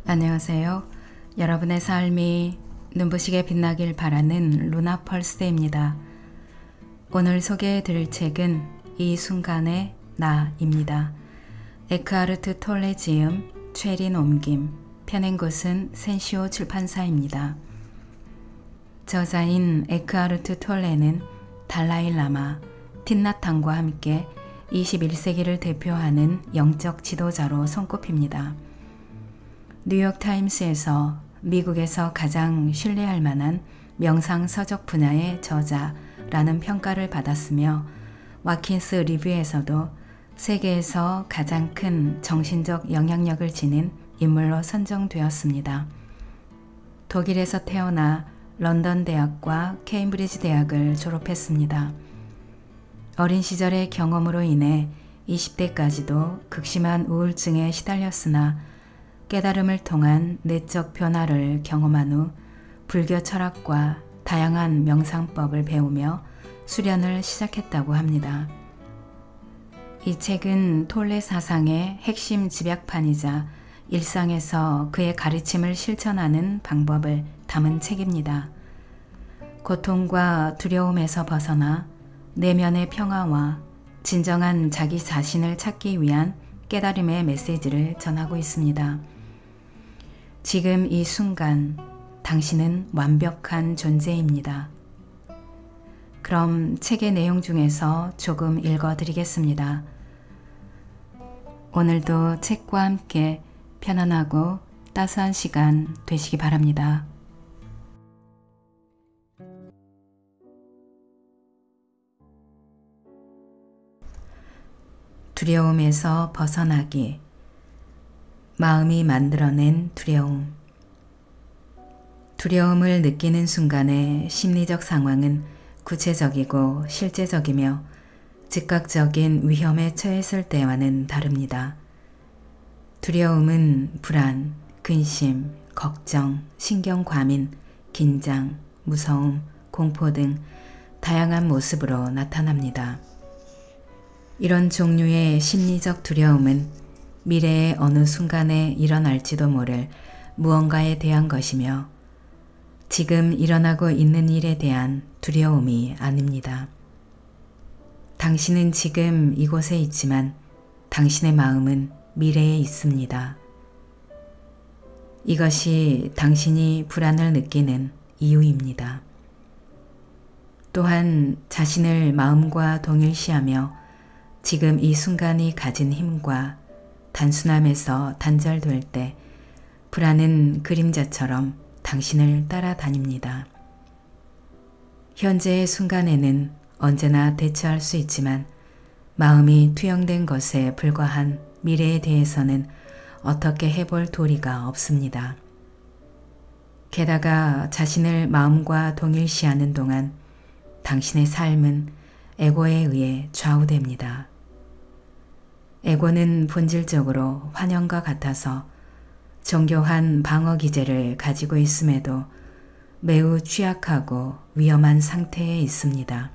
안녕하세요. 여러분의 삶이 눈부시게 빛나길 바라는 루나 펄스데이입니다. 오늘 소개해 드릴 책은 이 순간의 나입니다. 에크하르트 톨레 지음, 최린 옮김, 펴낸 곳은 센시오 출판사입니다. 저자인 에크하르트 톨레는 달라이 라마, 틴나탕과 함께 21세기를 대표하는 영적 지도자로 손꼽힙니다. 뉴욕타임스에서 미국에서 가장 신뢰할 만한 명상서적 분야의 저자라는 평가를 받았으며 와킨스 리뷰에서도 세계에서 가장 큰 정신적 영향력을 지닌 인물로 선정되었습니다. 독일에서 태어나 런던 대학과 케임브리지 대학을 졸업했습니다. 어린 시절의 경험으로 인해 20대까지도 극심한 우울증에 시달렸으나 깨달음을 통한 내적 변화를 경험한 후 불교 철학과 다양한 명상법을 배우며 수련을 시작했다고 합니다. 이 책은 톨레 사상의 핵심 집약판이자 일상에서 그의 가르침을 실천하는 방법을 담은 책입니다. 고통과 두려움에서 벗어나 내면의 평화와 진정한 자기 자신을 찾기 위한 깨달음의 메시지를 전하고 있습니다. 지금 이 순간 당신은 완벽한 존재입니다. 그럼 책의 내용 중에서 조금 읽어드리겠습니다. 오늘도 책과 함께 편안하고 따스한 시간 되시기 바랍니다. 두려움에서 벗어나기. 마음이 만들어낸 두려움. 두려움을 느끼는 순간의 심리적 상황은 구체적이고 실제적이며 즉각적인 위험에 처했을 때와는 다릅니다. 두려움은 불안, 근심, 걱정, 신경과민, 긴장, 무서움, 공포 등 다양한 모습으로 나타납니다. 이런 종류의 심리적 두려움은 미래의 어느 순간에 일어날지도 모를 무언가에 대한 것이며 지금 일어나고 있는 일에 대한 두려움이 아닙니다. 당신은 지금 이곳에 있지만 당신의 마음은 미래에 있습니다. 이것이 당신이 불안을 느끼는 이유입니다. 또한 자신을 마음과 동일시하며 지금 이 순간이 가진 힘과 단순함에서 단절될 때 불안은 그림자처럼 당신을 따라다닙니다. 현재의 순간에는 언제나 대처할 수 있지만 마음이 투영된 것에 불과한 미래에 대해서는 어떻게 해볼 도리가 없습니다. 게다가 자신을 마음과 동일시하는 동안 당신의 삶은 에고에 의해 좌우됩니다. 에고는 본질적으로 환영과 같아서 정교한 방어 기제를 가지고 있음에도 매우 취약하고 위험한 상태에 있습니다.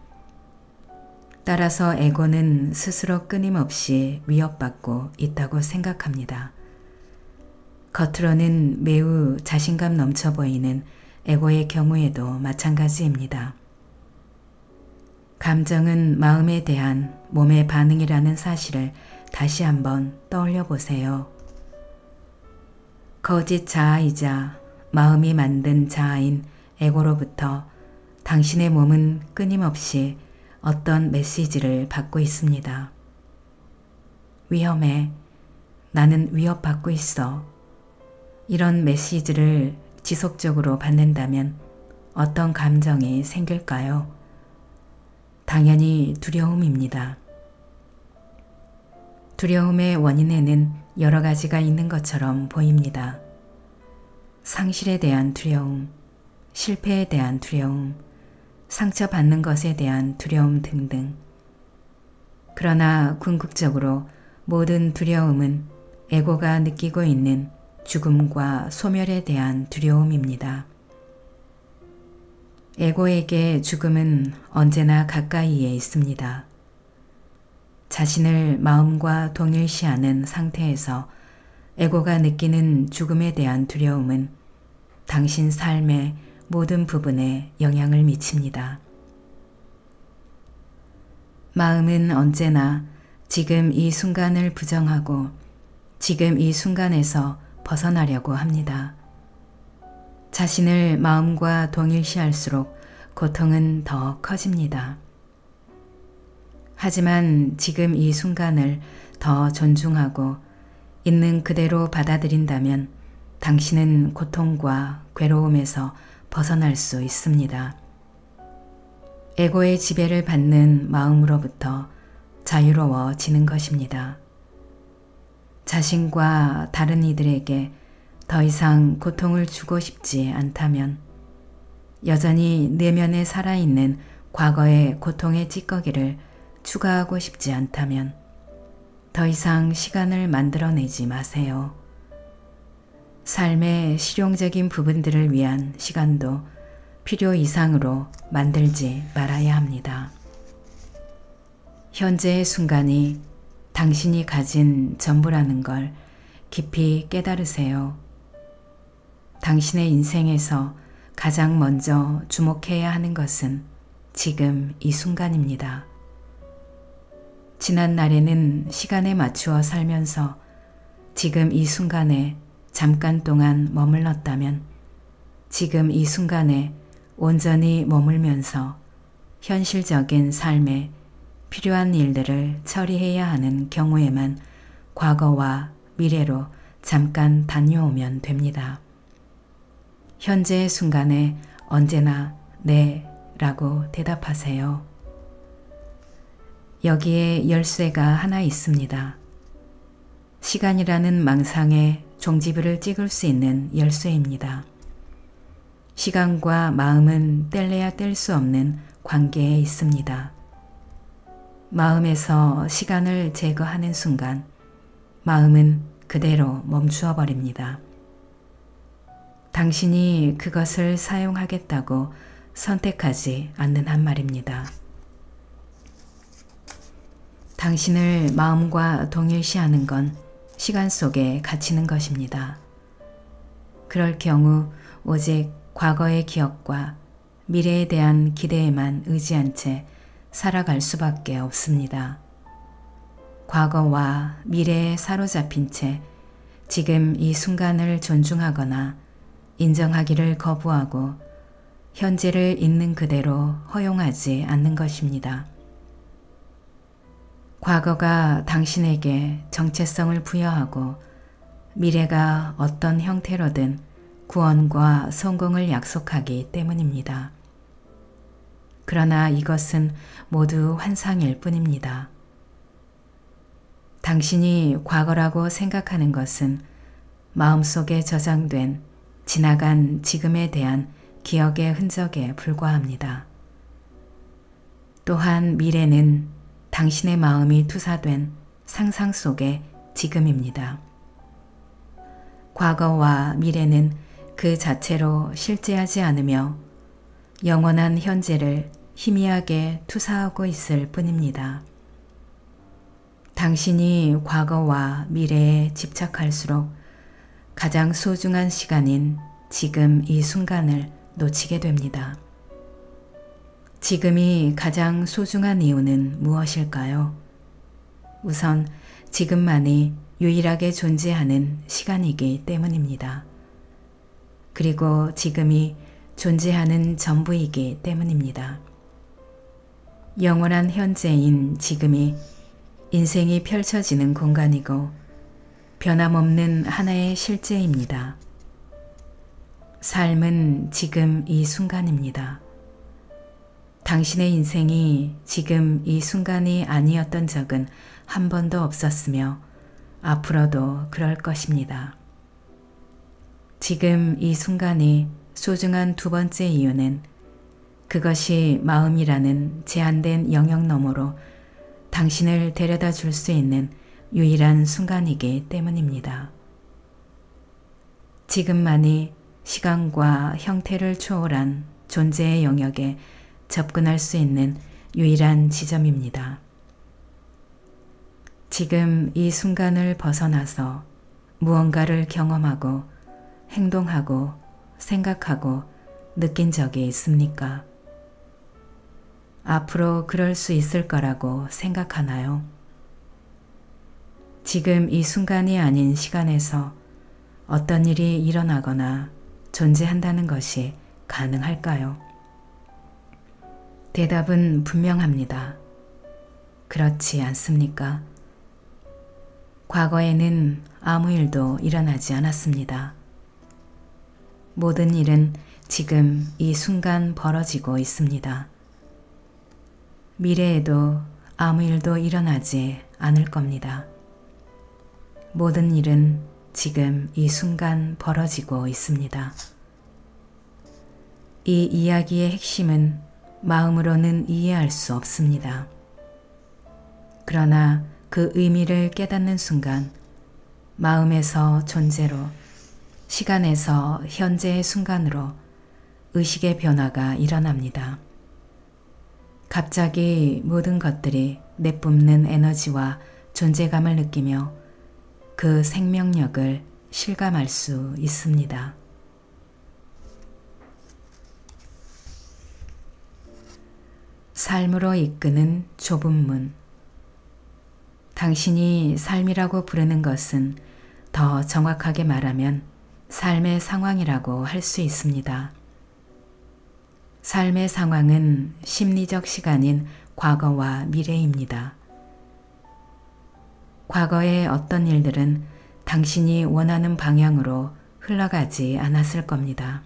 따라서 에고는 스스로 끊임없이 위협받고 있다고 생각합니다. 겉으로는 매우 자신감 넘쳐 보이는 에고의 경우에도 마찬가지입니다. 감정은 마음에 대한 몸의 반응이라는 사실을 다시 한번 떠올려 보세요. 거짓 자아이자 마음이 만든 자아인 에고로부터 당신의 몸은 끊임없이 어떤 메시지를 받고 있습니다. 위험해. 나는 위협받고 있어. 이런 메시지를 지속적으로 받는다면 어떤 감정이 생길까요? 당연히 두려움입니다. 두려움의 원인에는 여러 가지가 있는 것처럼 보입니다. 상실에 대한 두려움, 실패에 대한 두려움, 상처받는 것에 대한 두려움 등등. 그러나 궁극적으로 모든 두려움은 에고가 느끼고 있는 죽음과 소멸에 대한 두려움입니다. 에고에게 죽음은 언제나 가까이에 있습니다. 자신을 마음과 동일시하는 상태에서 에고가 느끼는 죽음에 대한 두려움은 당신 삶의 모든 부분에 영향을 미칩니다. 마음은 언제나 지금 이 순간을 부정하고 지금 이 순간에서 벗어나려고 합니다. 자신을 마음과 동일시할수록 고통은 더 커집니다. 하지만 지금 이 순간을 더 존중하고 있는 그대로 받아들인다면 당신은 고통과 괴로움에서 벗어날 수 있습니다. 에고의 지배를 받는 마음으로부터 자유로워지는 것입니다. 자신과 다른 이들에게 더 이상 고통을 주고 싶지 않다면, 여전히 내면에 살아있는 과거의 고통의 찌꺼기를 추가하고 싶지 않다면 더 이상 시간을 만들어내지 마세요. 삶의 실용적인 부분들을 위한 시간도 필요 이상으로 만들지 말아야 합니다. 현재의 순간이 당신이 가진 전부라는 걸 깊이 깨달으세요. 당신의 인생에서 가장 먼저 주목해야 하는 것은 지금 이 순간입니다. 지난 날에는 시간에 맞추어 살면서 지금 이 순간에 잠깐 동안 머물렀다면 지금 이 순간에 온전히 머물면서 현실적인 삶에 필요한 일들을 처리해야 하는 경우에만 과거와 미래로 잠깐 다녀오면 됩니다. 현재의 순간에 언제나 네 라고 대답하세요. 여기에 열쇠가 하나 있습니다. 시간이라는 망상에 종지부를 찍을 수 있는 열쇠입니다. 시간과 마음은 뗄래야 뗄 수 없는 관계에 있습니다. 마음에서 시간을 제거하는 순간 마음은 그대로 멈추어 버립니다. 당신이 그것을 사용하겠다고 선택하지 않는 한 말입니다. 당신을 마음과 동일시하는 건 시간 속에 갇히는 것입니다. 그럴 경우 오직 과거의 기억과 미래에 대한 기대에만 의지한 채 살아갈 수밖에 없습니다. 과거와 미래에 사로잡힌 채 지금 이 순간을 존중하거나 인정하기를 거부하고 현재를 있는 그대로 허용하지 않는 것입니다. 과거가 당신에게 정체성을 부여하고 미래가 어떤 형태로든 구원과 성공을 약속하기 때문입니다. 그러나 이것은 모두 환상일 뿐입니다. 당신이 과거라고 생각하는 것은 마음속에 저장된 지나간 지금에 대한 기억의 흔적에 불과합니다. 또한 미래는 당신의 마음이 투사된 상상 속의 지금입니다. 과거와 미래는 그 자체로 실제하지 않으며 영원한 현재를 희미하게 투사하고 있을 뿐입니다. 당신이 과거와 미래에 집착할수록 가장 소중한 시간인 지금 이 순간을 놓치게 됩니다. 지금이 가장 소중한 이유는 무엇일까요? 우선 지금만이 유일하게 존재하는 시간이기 때문입니다. 그리고 지금이 존재하는 전부이기 때문입니다. 영원한 현재인 지금이 인생이 펼쳐지는 공간이고 변함없는 하나의 실제입니다. 삶은 지금 이 순간입니다. 당신의 인생이 지금 이 순간이 아니었던 적은 한 번도 없었으며 앞으로도 그럴 것입니다. 지금 이 순간이 소중한 두 번째 이유는 그것이 마음이라는 제한된 영역 너머로 당신을 데려다 줄 수 있는 유일한 순간이기 때문입니다. 지금만이 시간과 형태를 초월한 존재의 영역에 접근할 수 있는 유일한 지점입니다. 지금 이 순간을 벗어나서 무언가를 경험하고 행동하고 생각하고 느낀 적이 있습니까? 앞으로 그럴 수 있을 거라고 생각하나요? 지금 이 순간이 아닌 시간에서 어떤 일이 일어나거나 존재한다는 것이 가능할까요? 대답은 분명합니다. 그렇지 않습니까? 과거에는 아무 일도 일어나지 않았습니다. 모든 일은 지금 이 순간 벌어지고 있습니다. 미래에도 아무 일도 일어나지 않을 겁니다. 모든 일은 지금 이 순간 벌어지고 있습니다. 이 이야기의 핵심은 마음으로는 이해할 수 없습니다. 그러나 그 의미를 깨닫는 순간 마음에서 존재로, 시간에서 현재의 순간으로 의식의 변화가 일어납니다. 갑자기 모든 것들이 내뿜는 에너지와 존재감을 느끼며 그 생명력을 실감할 수 있습니다. 삶으로 이끄는 좁은 문. 당신이 삶이라고 부르는 것은 더 정확하게 말하면 삶의 상황이라고 할 수 있습니다. 삶의 상황은 심리적 시간인 과거와 미래입니다. 과거의 어떤 일들은 당신이 원하는 방향으로 흘러가지 않았을 겁니다.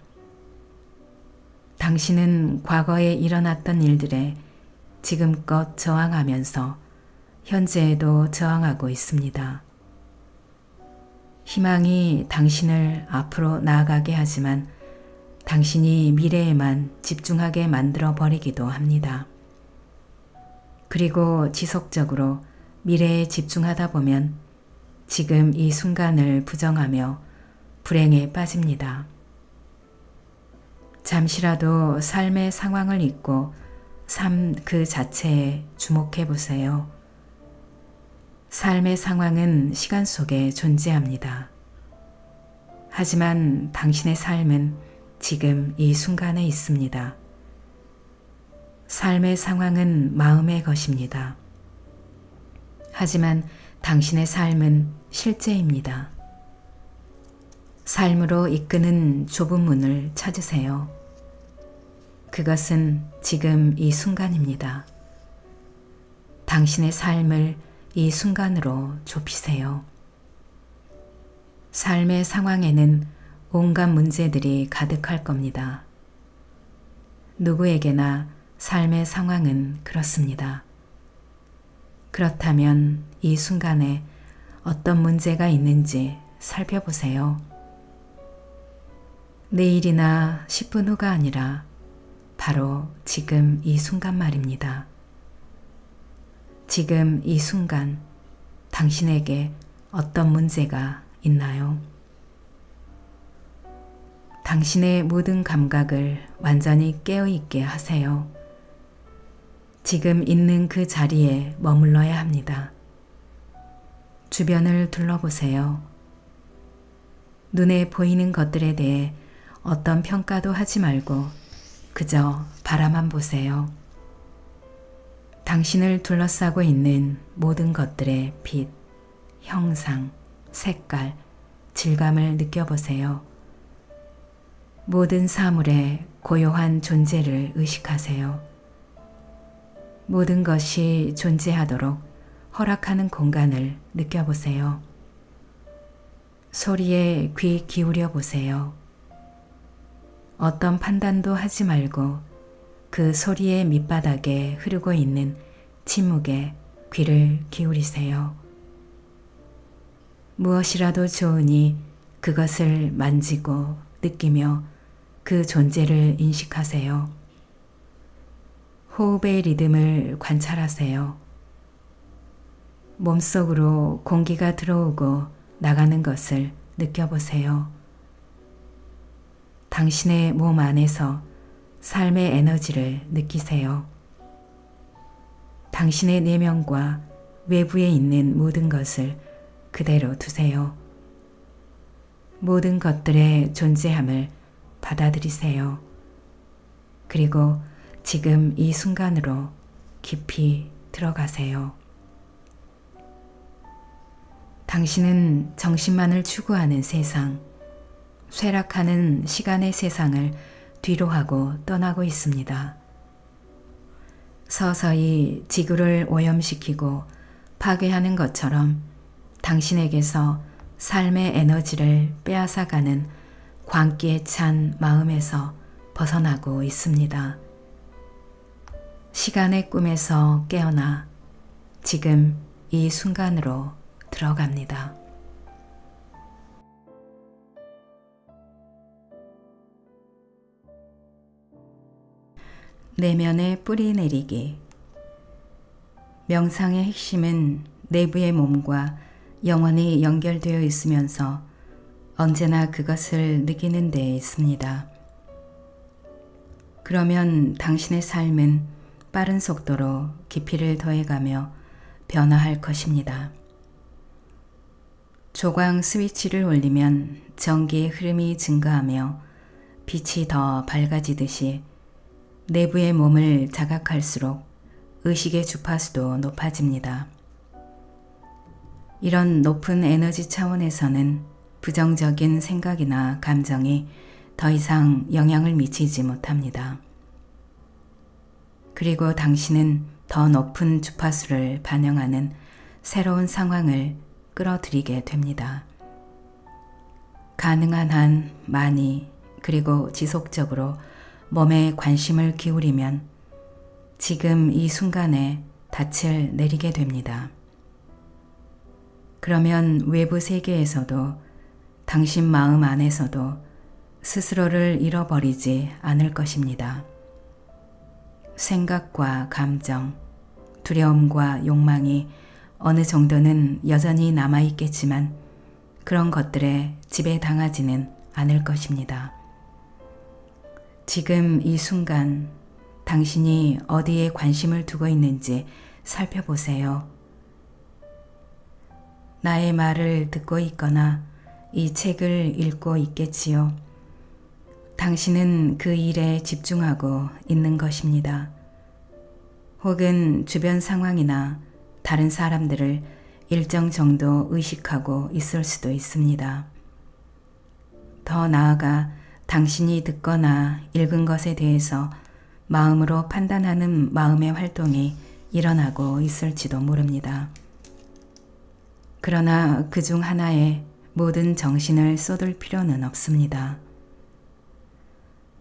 당신은 과거에 일어났던 일들에 지금껏 저항하면서 현재에도 저항하고 있습니다. 희망이 당신을 앞으로 나아가게 하지만 당신이 미래에만 집중하게 만들어 버리기도 합니다. 그리고 지속적으로 미래에 집중하다 보면 지금 이 순간을 부정하며 불행에 빠집니다. 잠시라도 삶의 상황을 잊고 삶 그 자체에 주목해 보세요. 삶의 상황은 시간 속에 존재합니다. 하지만 당신의 삶은 지금 이 순간에 있습니다. 삶의 상황은 마음의 것입니다. 하지만 당신의 삶은 실제입니다. 삶으로 이끄는 좁은 문을 찾으세요. 그것은 지금 이 순간입니다. 당신의 삶을 이 순간으로 좁히세요. 삶의 상황에는 온갖 문제들이 가득할 겁니다. 누구에게나 삶의 상황은 그렇습니다. 그렇다면 이 순간에 어떤 문제가 있는지 살펴보세요. 내일이나 10분 후가 아니라 바로 지금 이 순간 말입니다. 지금 이 순간 당신에게 어떤 문제가 있나요? 당신의 모든 감각을 완전히 깨어있게 하세요. 지금 있는 그 자리에 머물러야 합니다. 주변을 둘러보세요. 눈에 보이는 것들에 대해 어떤 평가도 하지 말고 그저 바라만 보세요. 당신을 둘러싸고 있는 모든 것들의 빛, 형상, 색깔, 질감을 느껴보세요. 모든 사물의 고요한 존재를 의식하세요. 모든 것이 존재하도록 허락하는 공간을 느껴보세요. 소리에 귀 기울여 보세요. 어떤 판단도 하지 말고 그 소리의 밑바닥에 흐르고 있는 침묵에 귀를 기울이세요. 무엇이라도 좋으니 그것을 만지고 느끼며 그 존재를 인식하세요. 호흡의 리듬을 관찰하세요. 몸속으로 공기가 들어오고 나가는 것을 느껴보세요. 당신의 몸 안에서 삶의 에너지를 느끼세요. 당신의 내면과 외부에 있는 모든 것을 그대로 두세요. 모든 것들의 존재함을 받아들이세요. 그리고 지금 이 순간으로 깊이 들어가세요. 당신은 정신만을 추구하는 세상, 쇠락하는 시간의 세상을 뒤로하고 떠나고 있습니다. 서서히 지구를 오염시키고 파괴하는 것처럼 당신에게서 삶의 에너지를 빼앗아가는 광기에 찬 마음에서 벗어나고 있습니다. 시간의 꿈에서 깨어나 지금 이 순간으로 들어갑니다. 내면에 뿌리 내리기. 명상의 핵심은 내부의 몸과 영원히 연결되어 있으면서 언제나 그것을 느끼는 데에 있습니다. 그러면 당신의 삶은 빠른 속도로 깊이를 더해가며 변화할 것입니다. 조광 스위치를 올리면 전기의 흐름이 증가하며 빛이 더 밝아지듯이 내부의 몸을 자각할수록 의식의 주파수도 높아집니다. 이런 높은 에너지 차원에서는 부정적인 생각이나 감정이 더 이상 영향을 미치지 못합니다. 그리고 당신은 더 높은 주파수를 반영하는 새로운 상황을 끌어들이게 됩니다. 가능한 한 많이 그리고 지속적으로 몸에 관심을 기울이면 지금 이 순간에 닻을 내리게 됩니다. 그러면 외부 세계에서도 당신 마음 안에서도 스스로를 잃어버리지 않을 것입니다. 생각과 감정, 두려움과 욕망이 어느 정도는 여전히 남아있겠지만 그런 것들에 지배당하지는 않을 것입니다. 지금 이 순간 당신이 어디에 관심을 두고 있는지 살펴보세요. 나의 말을 듣고 있거나 이 책을 읽고 있겠지요. 당신은 그 일에 집중하고 있는 것입니다. 혹은 주변 상황이나 다른 사람들을 일정 정도 의식하고 있을 수도 있습니다. 더 나아가 당신이 듣거나 읽은 것에 대해서 마음으로 판단하는 마음의 활동이 일어나고 있을지도 모릅니다. 그러나 그중 하나에 모든 정신을 쏟을 필요는 없습니다.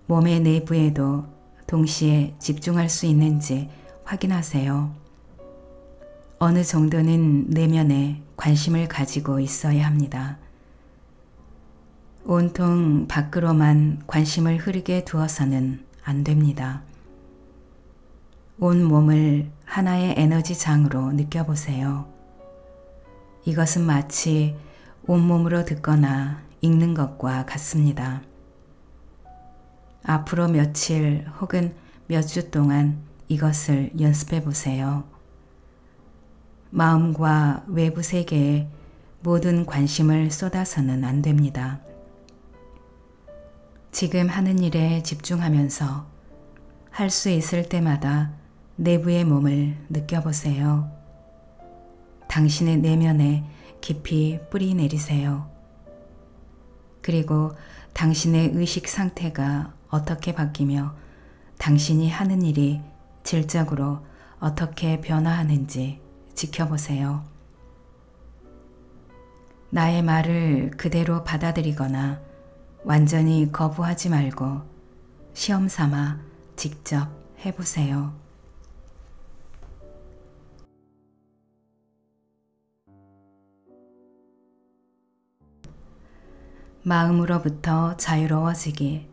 몸의 내부에도 동시에 집중할 수 있는지 확인하세요. 어느 정도는 내면에 관심을 가지고 있어야 합니다. 온통 밖으로만 관심을 흐르게 두어서는 안 됩니다. 온 몸을 하나의 에너지장으로 느껴보세요. 이것은 마치 온몸으로 듣거나 읽는 것과 같습니다. 앞으로 며칠 혹은 몇 주 동안 이것을 연습해 보세요. 마음과 외부 세계에 모든 관심을 쏟아서는 안 됩니다. 지금 하는 일에 집중하면서 할 수 있을 때마다 내부의 몸을 느껴보세요. 당신의 내면에 깊이 뿌리 내리세요. 그리고 당신의 의식 상태가 어떻게 바뀌며 당신이 하는 일이 질적으로 어떻게 변화하는지 지켜보세요. 나의 말을 그대로 받아들이거나 완전히 거부하지 말고 시험 삼아 직접 해보세요. 마음으로부터 자유로워지기.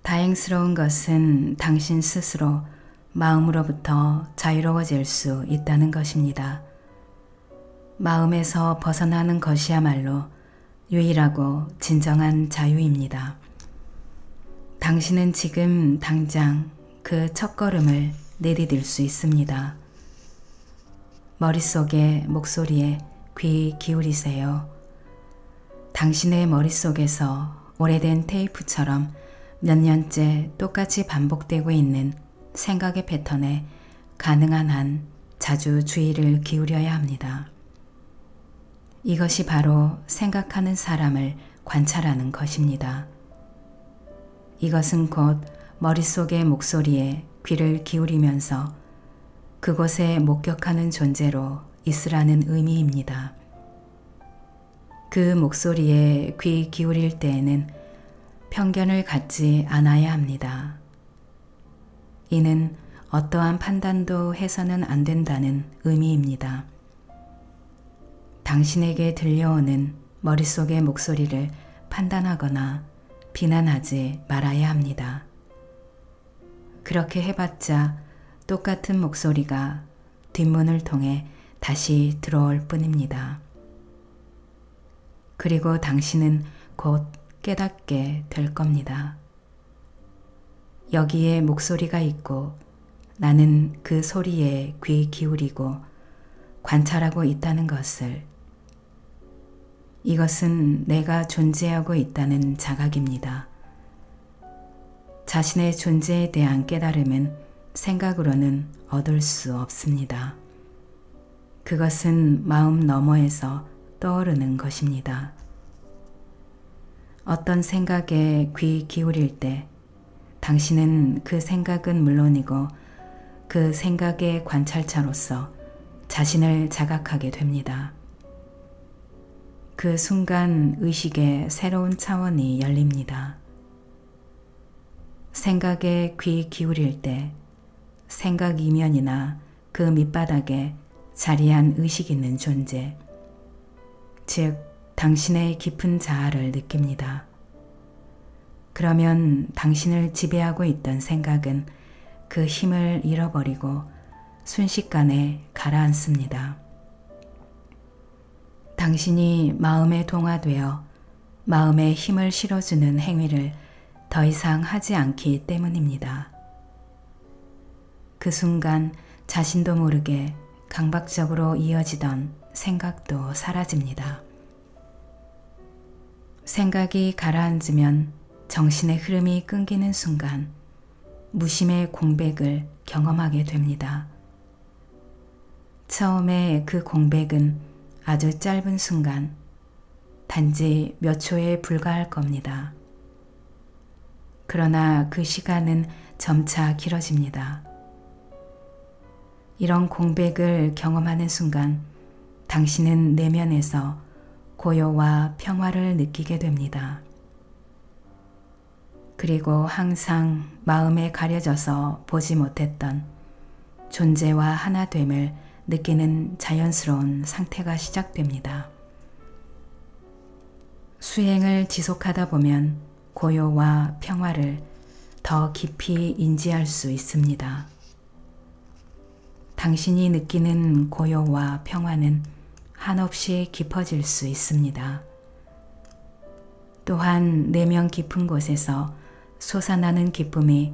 다행스러운 것은 당신 스스로 마음으로부터 자유로워질 수 있다는 것입니다. 마음에서 벗어나는 것이야말로 유일하고 진정한 자유입니다. 당신은 지금 당장 그 첫걸음을 내디딜 수 있습니다. 머릿속에 목소리에 귀 기울이세요. 당신의 머릿속에서 오래된 테이프처럼 몇 년째 똑같이 반복되고 있는 생각의 패턴에 가능한 한 자주 주의를 기울여야 합니다. 이것이 바로 생각하는 사람을 관찰하는 것입니다. 이것은 곧 머릿속의 목소리에 귀를 기울이면서 그곳에 목격하는 존재로 있으라는 의미입니다. 그 목소리에 귀 기울일 때에는 편견을 갖지 않아야 합니다. 이는 어떠한 판단도 해서는 안 된다는 의미입니다. 당신에게 들려오는 머릿속의 목소리를 판단하거나 비난하지 말아야 합니다. 그렇게 해봤자 똑같은 목소리가 뒷문을 통해 다시 들어올 뿐입니다. 그리고 당신은 곧 깨닫게 될 겁니다. 여기에 목소리가 있고 나는 그 소리에 귀 기울이고 관찰하고 있다는 것을. 이것은 내가 존재하고 있다는 자각입니다. 자신의 존재에 대한 깨달음은 생각으로는 얻을 수 없습니다. 그것은 마음 너머에서 떠오르는 것입니다. 어떤 생각에 귀 기울일 때 당신은 그 생각은 물론이고 그 생각의 관찰자로서 자신을 자각하게 됩니다. 그 순간 의식의 새로운 차원이 열립니다. 생각에 귀 기울일 때 생각 이면이나 그 밑바닥에 자리한 의식 있는 존재, 즉 당신의 깊은 자아를 느낍니다. 그러면 당신을 지배하고 있던 생각은 그 힘을 잃어버리고 순식간에 가라앉습니다. 당신이 마음에 동화되어 마음에 힘을 실어주는 행위를 더 이상 하지 않기 때문입니다. 그 순간 자신도 모르게 강박적으로 이어지던 생각도 사라집니다. 생각이 가라앉으면 정신의 흐름이 끊기는 순간 무심의 공백을 경험하게 됩니다. 처음에 그 공백은 아주 짧은 순간, 단지 몇 초에 불과할 겁니다. 그러나 그 시간은 점차 길어집니다. 이런 공백을 경험하는 순간 당신은 내면에서 고요와 평화를 느끼게 됩니다. 그리고 항상 마음에 가려져서 보지 못했던 존재와 하나됨을 느끼는 자연스러운 상태가 시작됩니다. 수행을 지속하다 보면 고요와 평화를 더 깊이 인지할 수 있습니다. 당신이 느끼는 고요와 평화는 한없이 깊어질 수 있습니다. 또한 내면 깊은 곳에서 솟아나는 기쁨이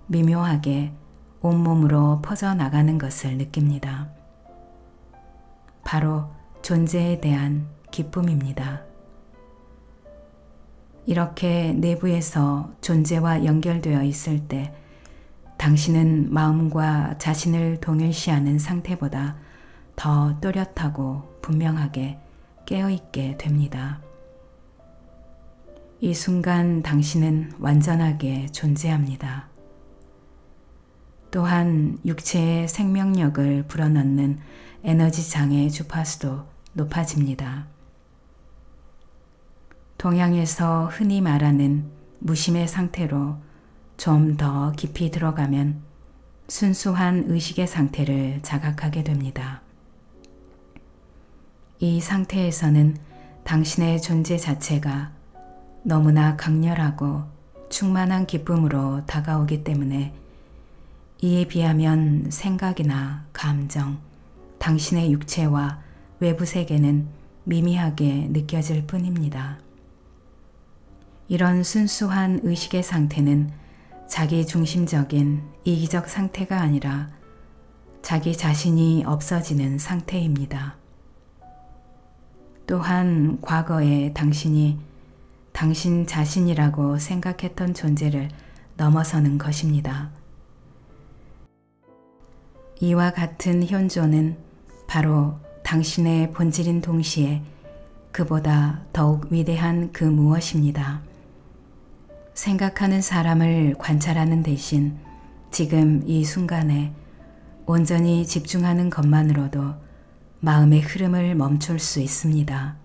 미묘하게 온몸으로 퍼져나가는 것을 느낍니다. 바로 존재에 대한 기쁨입니다. 이렇게 내부에서 존재와 연결되어 있을 때 당신은 마음과 자신을 동일시하는 상태보다 더 또렷하고 분명하게 깨어있게 됩니다. 이 순간 당신은 완전하게 존재합니다. 또한 육체의 생명력을 불어넣는 에너지장의 주파수도 높아집니다. 동양에서 흔히 말하는 무심의 상태로 좀 더 깊이 들어가면 순수한 의식의 상태를 자각하게 됩니다. 이 상태에서는 당신의 존재 자체가 너무나 강렬하고 충만한 기쁨으로 다가오기 때문에 이에 비하면 생각이나 감정, 당신의 육체와 외부 세계는 미미하게 느껴질 뿐입니다. 이런 순수한 의식의 상태는 자기 중심적인 이기적 상태가 아니라 자기 자신이 없어지는 상태입니다. 또한 과거에 당신이 당신 자신이라고 생각했던 존재를 넘어서는 것입니다. 이와 같은 현존은 바로 당신의 본질인 동시에 그보다 더욱 위대한 그 무엇입니다. 생각하는 사람을 관찰하는 대신 지금 이 순간에 온전히 집중하는 것만으로도 마음의 흐름을 멈출 수 있습니다.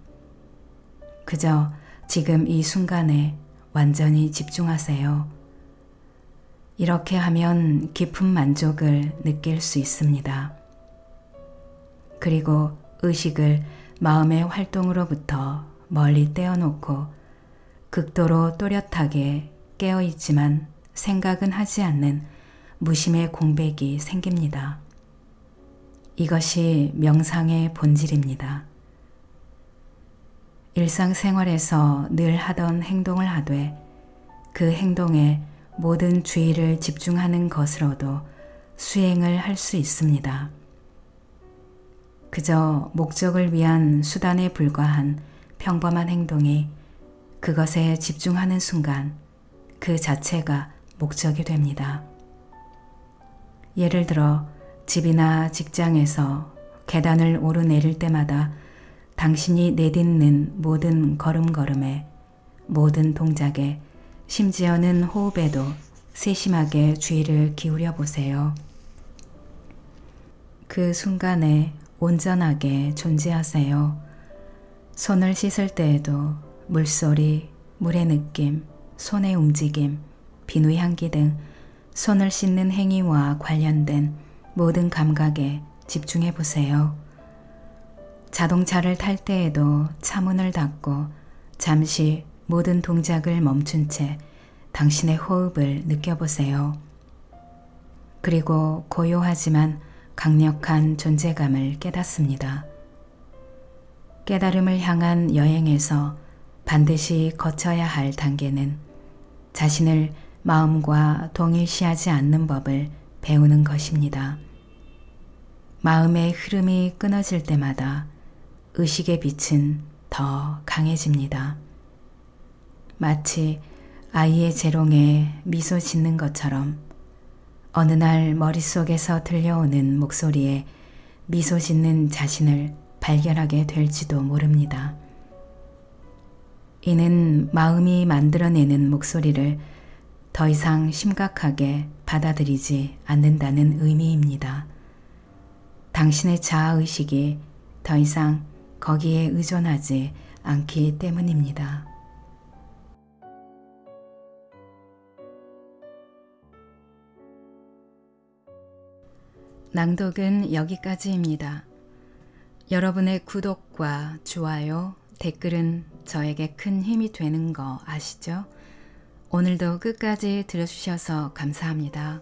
그저 지금 이 순간에 완전히 집중하세요. 이렇게 하면 깊은 만족을 느낄 수 있습니다. 그리고 의식을 마음의 활동으로부터 멀리 떼어놓고 극도로 또렷하게 깨어있지만 생각은 하지 않는 무심의 공백이 생깁니다. 이것이 명상의 본질입니다. 일상생활에서 늘 하던 행동을 하되 그 행동에 모든 주의를 집중하는 것으로도 수행을 할 수 있습니다. 그저 목적을 위한 수단에 불과한 평범한 행동이 그것에 집중하는 순간 그 자체가 목적이 됩니다. 예를 들어 집이나 직장에서 계단을 오르내릴 때마다 당신이 내딛는 모든 걸음걸음에, 모든 동작에, 심지어는 호흡에도 세심하게 주의를 기울여 보세요. 그 순간에 온전하게 존재하세요. 손을 씻을 때에도 물소리, 물의 느낌, 손의 움직임, 비누 향기 등 손을 씻는 행위와 관련된 모든 감각에 집중해 보세요. 자동차를 탈 때에도 차문을 닫고 잠시 모든 동작을 멈춘 채 당신의 호흡을 느껴보세요. 그리고 고요하지만 강력한 존재감을 깨닫습니다. 깨달음을 향한 여행에서 반드시 거쳐야 할 단계는 자신을 마음과 동일시하지 않는 법을 배우는 것입니다. 마음의 흐름이 끊어질 때마다 의식의 빛은 더 강해집니다. 마치 아이의 재롱에 미소 짓는 것처럼 어느 날 머릿속에서 들려오는 목소리에 미소 짓는 자신을 발견하게 될지도 모릅니다. 이는 마음이 만들어내는 목소리를 더 이상 심각하게 받아들이지 않는다는 의미입니다. 당신의 자아의식이 더 이상 거기에 의존하지 않기 때문입니다. 낭독은 여기까지입니다. 여러분의 구독과 좋아요, 댓글은 저에게 큰 힘이 되는 거 아시죠? 오늘도 끝까지 들어주셔서 감사합니다.